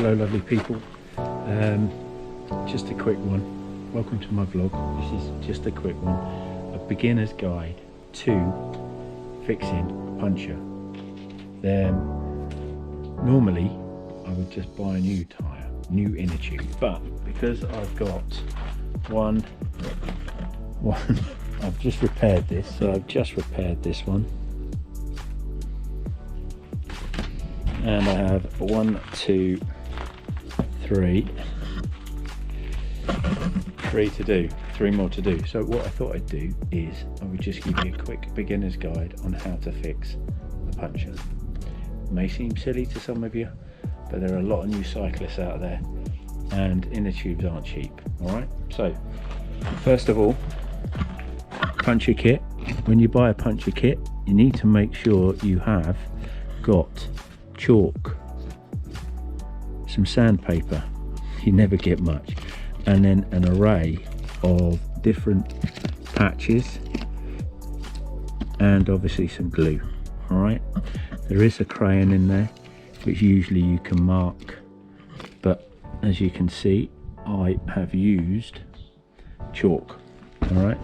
Hello lovely people, just a quick one. Welcome to my vlog. This is just a quick one, a beginner's guide to fixing a puncture. Normally I would just buy a new tyre, new inner tube, but because I've got one I've just repaired this, so I've just repaired this one, and I have 1, 2, 3 to do, 3 more to do. So what I thought I'd do is I would just give you a quick beginner's guide on how to fix a puncture. It may seem silly to some of you, but there are a lot of new cyclists out there and inner tubes aren't cheap. Alright, so first of all, puncture kit. When you buy a puncture kit, you need to make sure you have got chalk, some sandpaper, you never get much, and then an array of different patches, and obviously some glue. All right, there is a crayon in there which usually you can mark, but as you can see I have used chalk. All right,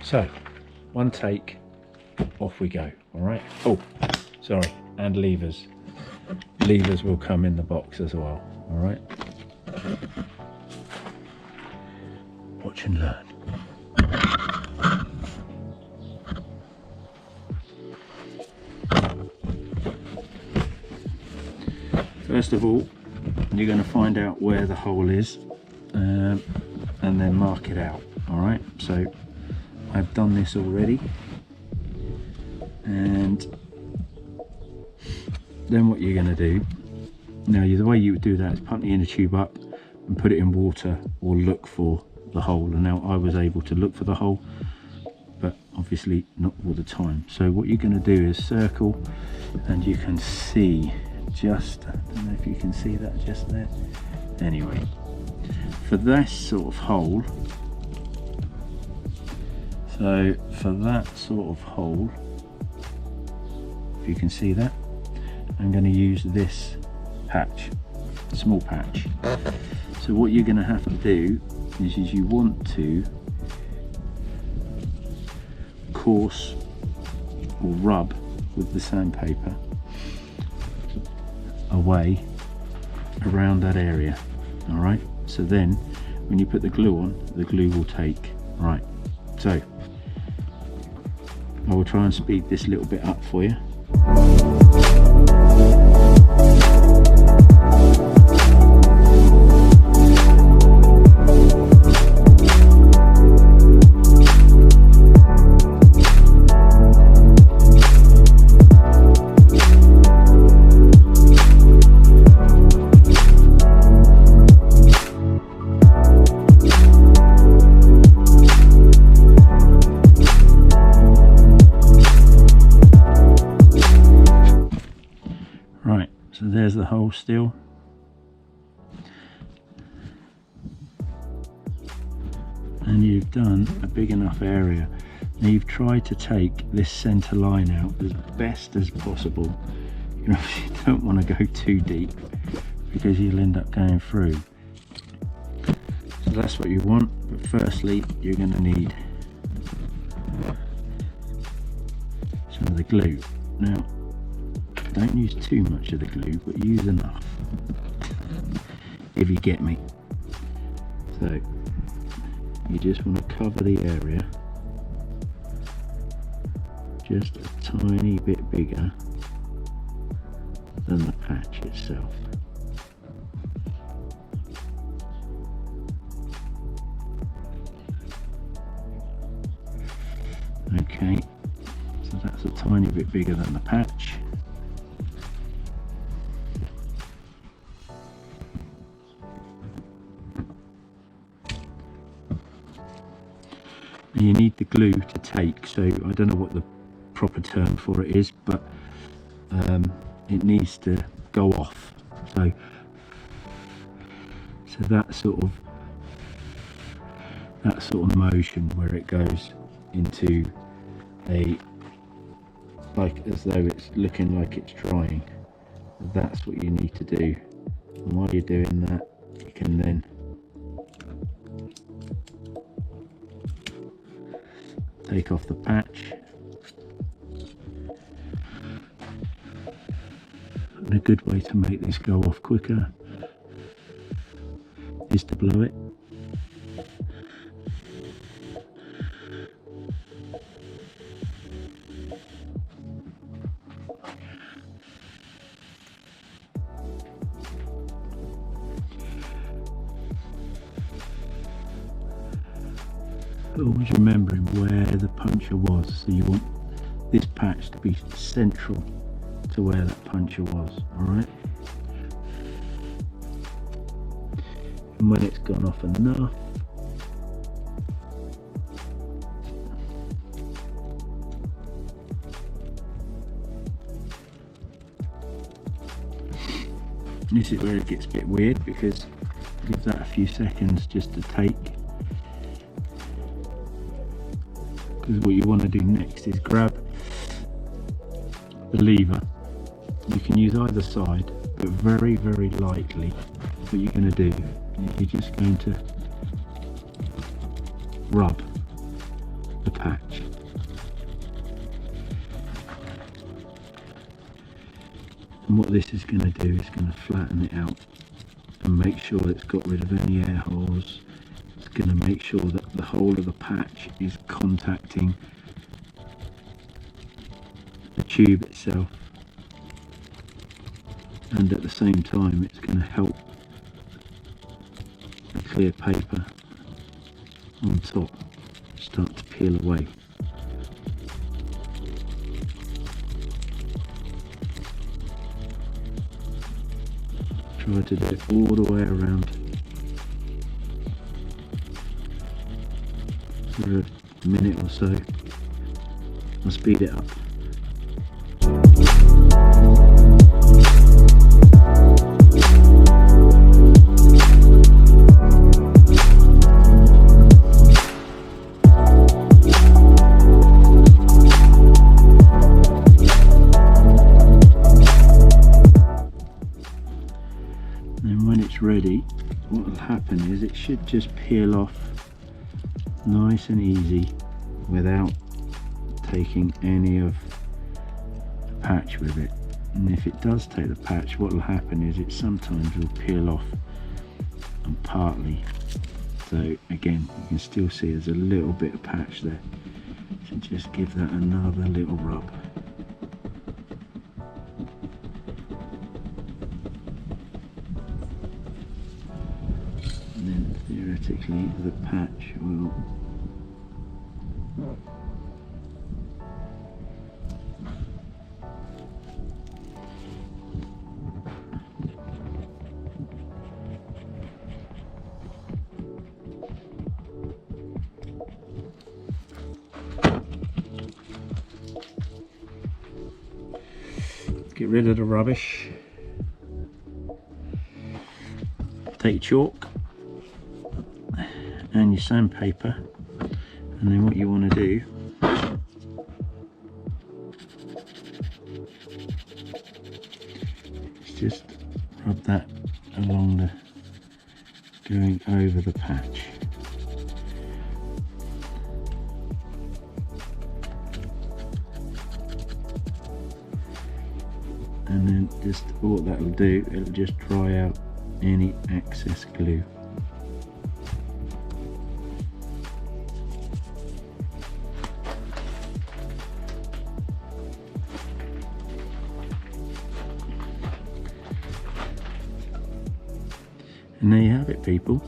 so one take, off we go. All right, oh sorry, and levers will come in the box as well. All right, watch and learn. First of all, you're going to find out where the hole is, and then mark it out. All right, so I've done this already, and then what you're going to do now, the way you would do that is pump the inner tube up and put it in water, or look for the hole. And now I was able to look for the hole, but obviously not all the time. So what you're going to do is circle, and you can see just, I don't know if you can see that just there. Anyway, for this sort of hole, so for that sort of hole, if you can see that, I'm going to use this patch, small patch. So what you're going to have to do is you want to course or rub with the sandpaper away around that area. All right, so then when you put the glue on, the glue will take. Right, so I will try and speed this a little bit up for you. So there's the hole still. And you've done a big enough area. Now you've tried to take this centre line out as best as possible. You know, you don't want to go too deep because you'll end up going through. So that's what you want. But firstly, you're going to need some of the glue. Now, don't use too much of the glue, but use enough, if you get me. So you just want to cover the area just a tiny bit bigger than the patch itself. Okay, so that's a tiny bit bigger than the patch. You need the glue to take, so I don't know what the proper term for it is, but it needs to go off. So that sort of motion where it goes into a, like, as though it's looking like it's drying. That's what you need to do. And while you're doing that, you can then take off the patch. And a good way to make this go off quicker is to blow it. Always remembering where the puncture was, so you want this patch to be central to where that puncture was, alright? And when it's gone off enough, this is where it gets a bit weird, because give that a few seconds just to take. Because what you want to do next is grab the lever. You can use either side, but very, very lightly. What you're going to do is you're just going to rub the patch. And what this is going to do is going to flatten it out and make sure it's got rid of any air holes. It's going to make sure that the whole of the patch is contacting the tube itself, and at the same time it's going to help the clear paper on top start to peel away. Try to do it all the way around for a minute or so. I'll speed it up. And when it's ready, what will happen is it should just peel off nice and easy without taking any of the patch with it. And if it does take the patch, what will happen is it sometimes will peel off and partly. So again, you can still see there's a little bit of patch there. So just give that another little rub. And then theoretically the patch will get rid of the rubbish. Take your chalk and your sandpaper, and then what you want to do is just rub that along the, going over the patch. And then just what that will do, it'll just dry out any excess glue. And there you have it, people.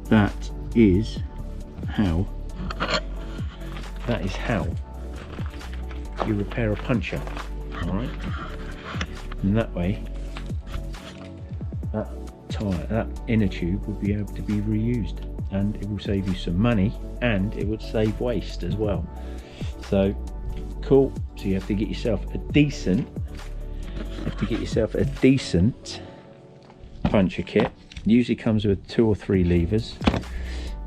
That is how you repair a puncture. Alright, and that way that tire, that inner tube will be able to be reused, and it will save you some money, and it would save waste as well. So cool. So you have to get yourself a decent puncture kit. Usually comes with 2 or 3 levers,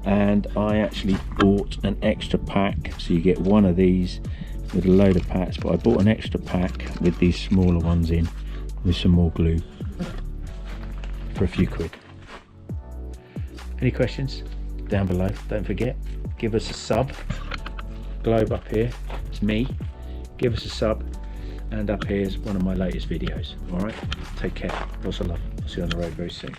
and I actually bought an extra pack, so you get one of these with a load of packs, but I bought an extra pack with these smaller ones in, with some more glue for a few quid. Any questions? Down below. Don't forget, give us a sub. Globe up here, it's me. Give us a sub, and up here is one of my latest videos. Alright, take care. Lots of love. I'll see you on the road very soon.